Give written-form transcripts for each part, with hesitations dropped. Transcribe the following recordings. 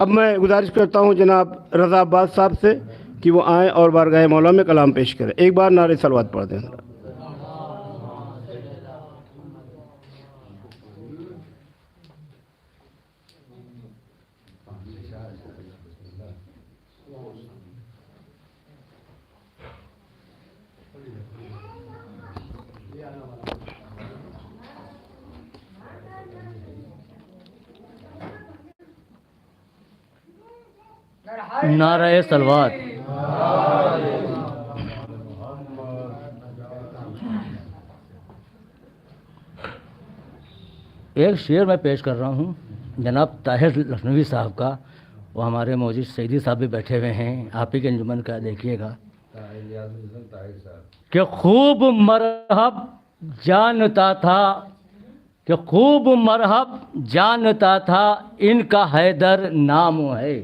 اب میں گزارش کرتا ہوں جناب رضا عباس صاحب سے کہ وہ آئیں اور بارگاہ مولا میں کلام پیش کریں. ایک بار نعرہ صلوات پڑھ دیں. نعرہ صلوات. ایک شعر میں پیش کر رہا ہوں جناب طاہر لکھنوی صاحب کا. وہ ہمارے موجود سیدی صاحب بھی بیٹھے ہوئے ہیں، آپ ہی کے انجمن کا. دیکھیے گا کہ خوب مرحب جانتا تھا، کہ خوب مرحب جانتا تھا ان کا حیدر نام ہے،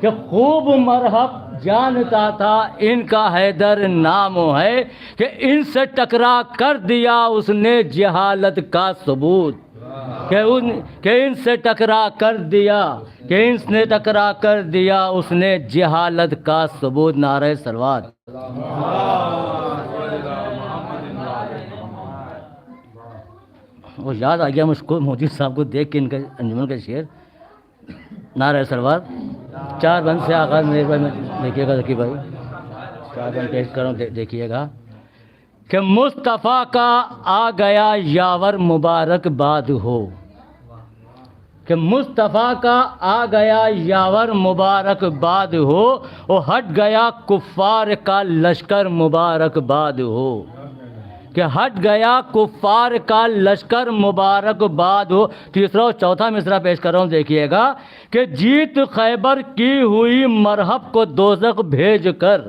کہ خوب مرحب جانتا تھا ان کا حیدر نام ہے، کہ ان سے ٹکرا کر دیا اس نے جہالت کا ثبوت، کہ ان سے ٹکرا کر دیا، کہ ان نے ٹکرا کر دیا اس نے جہالت کا ثبوت. نعرہ صلوات. وہ یاد آ گیا مجھ کو مودی صاحب کو دیکھ کے ان کے انجمن کا شعر. نعرہ صلوات. 4 بند سے آغاز میرے بھائی میں دیکھیے گا. ذکی بھائی 4 بند پیش کروں، دیکھیے گا کہ مصطفیٰ کا آ گیا یاور مبارک باد ہو، کہ مصطفیٰ کا آ گیا یاور مبارک باد ہو، وہ ہٹ گیا کفار کا لشکر مبارک باد ہو، کہ ہٹ گیا کفار کا لشکر مبارک باد ہو. تیسرا اور چوتھا مصرع پیش کر رہا ہوں، دیکھیے گا کہ جیت خیبر کی ہوئی مرحب کو دوزخ بھیج کر،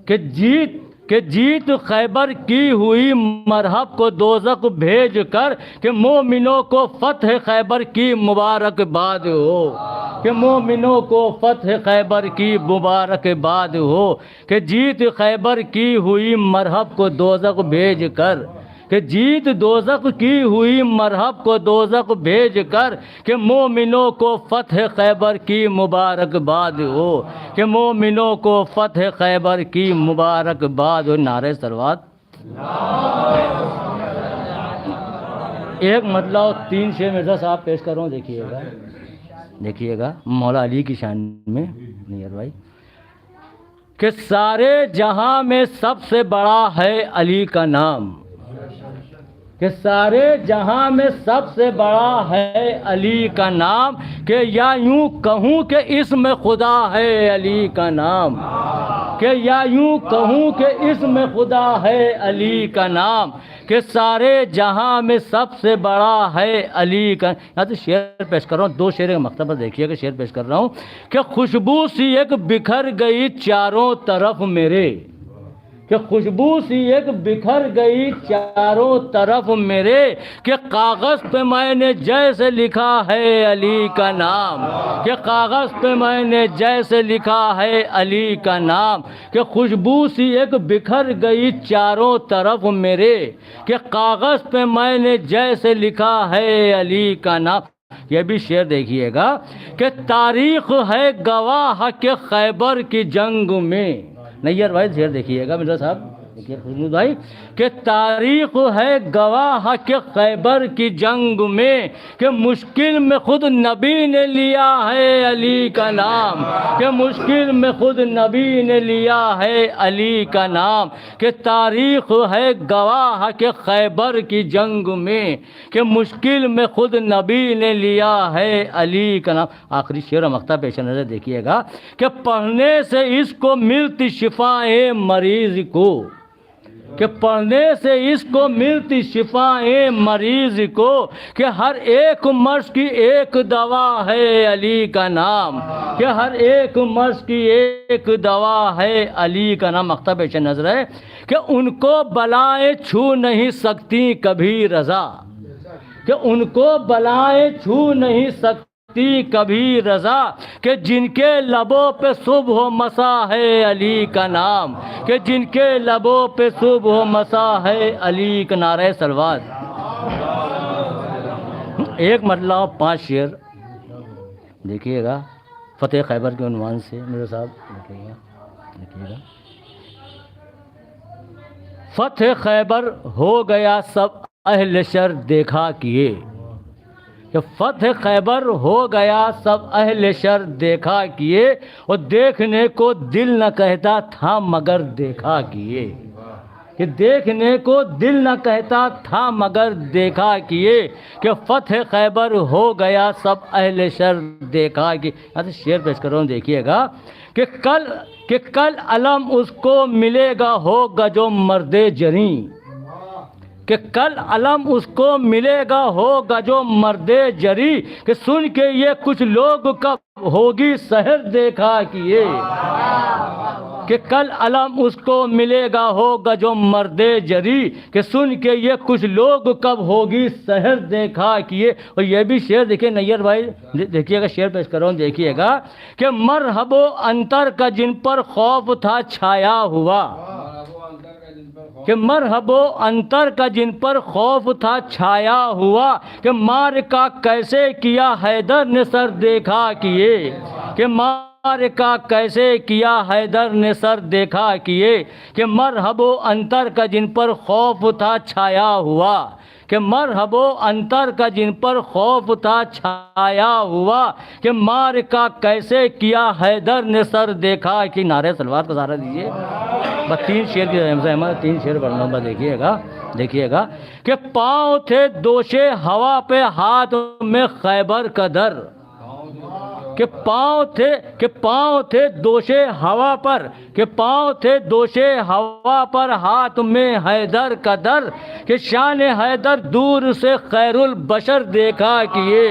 کہ جیت خیبر کی ہوئی مرحب کو دوزخ بھیج کر، کہ مومنوں کو فتح خیبر کی مبارک باد ہو، کہ مومنوں کو فتح خیبر کی مبارک باد ہو، کہ جیت خیبر کی ہوئی مرحب کو دوزخ بھیج کر، کہ جیت دوزخ کی ہوئی مرحب کو دوزخ بھیج کر، کہ مومنوں کو فتح خیبر کی مبارک باد ہو، کہ مومنوں کو فتح خیبر کی مبارک باد ہو. نعرہ صلوات. ایک مطلب اور 3 شعر مرزا صاحب پیش کر رہا ہوں، دیکھیے گا مولا علی کی شان میں. نیر بھائی کہ سارے جہاں میں سب سے بڑا ہے علی کا نام، کہ سارے جہاں میں سب سے بڑا ہے علی کا نام، کہ یا یوں کہوں کہ اس میں خدا ہے علی کا نام، کہ یا یوں کہوں کہ اس میں خدا ہے علی کا نام، کہ سارے جہاں میں سب سے بڑا ہے علی کا. یہاں تو شعر پیش کر رہا ہوں، 2 شعر کا مکتبہ دیکھیے کہ شعر پیش کر رہا ہوں کہ خوشبو سی ایک بکھر گئی چاروں طرف میرے، کہ خوشبو سی ایک بکھر گئی چاروں طرف میرے، کہ کاغذ پہ میں نے جیسے لکھا ہے علی کا نام، کہ کاغذ پہ میں نے جیسے لکھا ہے علی کا نام، کہ خوشبو سی ایک بکھر گئی چاروں طرف میرے، کہ کاغذ پہ میں نے جیسے لکھا ہے علی کا نام. یہ بھی شعر دیکھیے گا کہ تاریخ ہے گواہ کہ خیبر کی جنگ میں. نیر بھائی شعر دیکھیے گا مرزا صاحب، دیکھیے خشنود بھائی کہ تاریخ ہے گواہ کہ خیبر کی جنگ میں، کہ مشکل میں خود نبی نے لیا ہے علی کا نام، کہ مشکل میں خود نبی نے لیا ہے علی کا نام، کہ تاریخ ہے گواہ کہ خیبر کی جنگ میں، کہ مشکل میں خود نبی نے لیا ہے علی کا نام. آخری شعر و مقطع پیش نظر دیکھیے گا کہ پڑھنے سے اس کو ملتی شفائیں مریض کو، کہ پڑھنے سے اس کو ملتی شفائیں مریض کو، کہ ہر ایک مرض کی ایک دوا ہے علی کا نام، کہ ہر ایک مرض کی ایک دوا ہے علی کا نام. مقطع پیش نظر ہے کہ ان کو بلائیں چھو نہیں سکتی کبھی رضا، کہ ان کو بلائیں چھو نہیں سکتی کبھی رضا، کہ جن کے لبوں پہ صبح و مسا ہے علی کا نام، کہ جن کے لبوں پہ صبح و مسا ہے علی کا. نعرہ صلوات. ایک مطلب 5 شعر دیکھیے گا فتح خیبر کے عنوان سے میرے صاحب دیکھیے گا فتح خیبر ہو گیا سب اہل شر دیکھا کیے، کہ فتح خیبر ہو گیا سب اہل شر دیکھا کیے، اور دیکھنے کو دل نہ کہتا تھا مگر دیکھا کیے، کہ دیکھنے کو دل نہ کہتا تھا مگر دیکھا کیے، کہ فتح خیبر ہو گیا سب اہل شر دیکھا کیے۔ یہاں سے شعر پیش کر رہا ہوں، دیکھیے گا کہ کل علم اس کو ملے گا ہوگا جو مرد جری، کہ کل علم اس کو ملے گا ہوگا جو مرد جری، کہ سن کے یہ کچھ لوگ کب ہوگی سحر دیکھا کیے، کہ کل علم اس کو ملے گا ہوگا جو مرد جری، کہ سن کے یہ کچھ لوگ کب ہوگی سحر دیکھا کیے۔ اور یہ بھی شعر دیکھیے نیر بھائی، دیکھیے گا شعر پیش کر رہا ہوں، دیکھیے گا کہ مرحب و انتر کا جن پر خوف تھا چھایا ہوا، کہ مرحب و انتر کا جن پر خوف تھا چھایا ہوا، کہ مار کا کیسے کیا حیدر نے سر دیکھا کیے، کہ مار کا کیسے کیا حیدر نے سر دیکھا کیے، کہ مرحب و انتر کا جن پر خوف تھا چھایا ہوا، کہ مرحب و انتر کا جن پر خوف تھا چھایا ہوا، کہ مار کا کیسے کیا حیدر نے سر دیکھا کہ نعرہ سلوات کا سہارا دیجیے۔ بس تین شعر کی احمد، تین شعر پڑھنا ہوں، بس دیکھیے گا کہ پاؤں تھے دوشے ہوا پہ ہاتھ میں خیبر کا در، کہ پاؤں تھے دوشے ہوا پر، کہ پاؤں تھے دوشے ہوا پر ہاتھ میں حیدر کا در، کہ شان حیدر دور سے خیر البشر دیکھا کیے،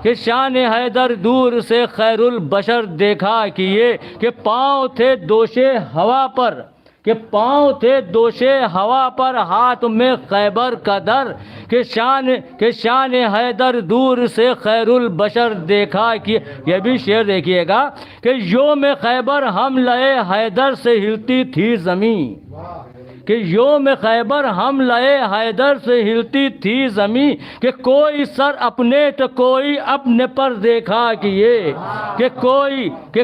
کہ شان حیدر دور سے خیر البشر دیکھا کیے، کہ پاؤں تھے دوشے ہوا پر، کہ پاؤں تھے دوشے ہوا پر ہاتھ میں خیبر کا در، کہ شان حیدر دور سے خیر البشر دیکھا کیے۔ یہ بھی شعر دیکھیے گا کہ یوم خیبر ہم لئے حیدر سے ہلتی تھی زمین، کہ یوم خیبر ہم لئے حیدر سے ہلتی تھی زمین، کہ کوئی سر اپنے تو کوئی اپنے پر دیکھا کیے، کہ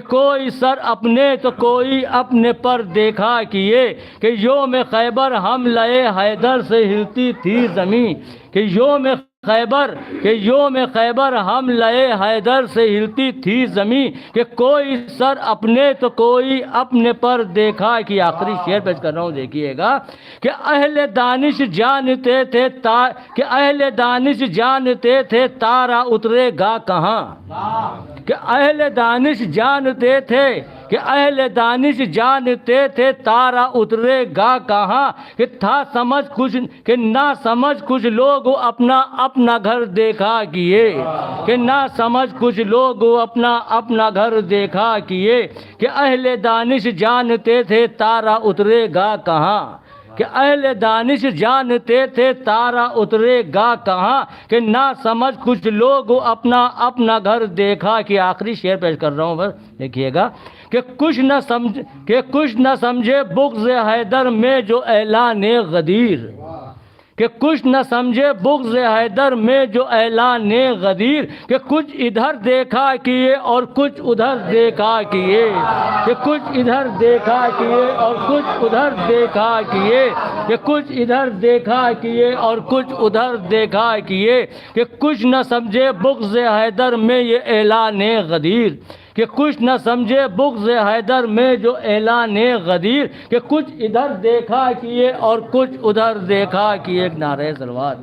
کوئی سر اپنے تو کوئی اپنے پر دیکھا کیے، کہ یوم خیبر ہم لئے حیدر سے ہلتی تھی زمین، کہ یوم خیبر ہم لئے حیدر سے ہلتی تھی زمین، کہ کوئی سر اپنے تو کوئی اپنے پر دیکھا کہ آخری شعر پیش کر رہا ہوں، دیکھیے گا کہ اہل دانش جانتے تھے تارا اترے گا کہاں، کہ اہل دانش جانتے تھے تارا اترے گا کہاں، کہ تھا سمجھ کچھ کہ نہ سمجھ کچھ لوگ اپنا گھر دیکھا کیے، کہ نہ سمجھ کچھ لوگ اپنا گھر دیکھا کیے، کہ اہل دانش جانتے تھے تارا اترے گا کہاں، کہ اہل دانش جانتے تھے تارا اترے گا کہاں، کہ نہ سمجھ کچھ لوگ اپنا گھر دیکھا کہ آخری شعر پیش کر رہا ہوں، بس دیکھیے گا کہ کچھ نہ سمجھے بغض حیدر میں جو اعلان غدیر، کہ کچھ نہ سمجھے بغض حیدر میں جو اعلان غدیر، کہ کچھ ادھر دیکھا کیے اور کچھ ادھر دیکھا کیے، کہ کچھ ادھر دیکھا کیے اور کچھ ادھر دیکھا کیے، کہ کچھ ادھر دیکھا کیے اور کچھ ادھر دیکھا کیے، کہ کچھ نہ سمجھے بغض حیدر میں یہ اعلان غدیر، کہ کچھ نہ سمجھے بغض حیدر میں جو اعلان غدیر، کہ کچھ ادھر دیکھا کیے اور کچھ ادھر دیکھا کیے۔ ایک نعرہ سلوات۔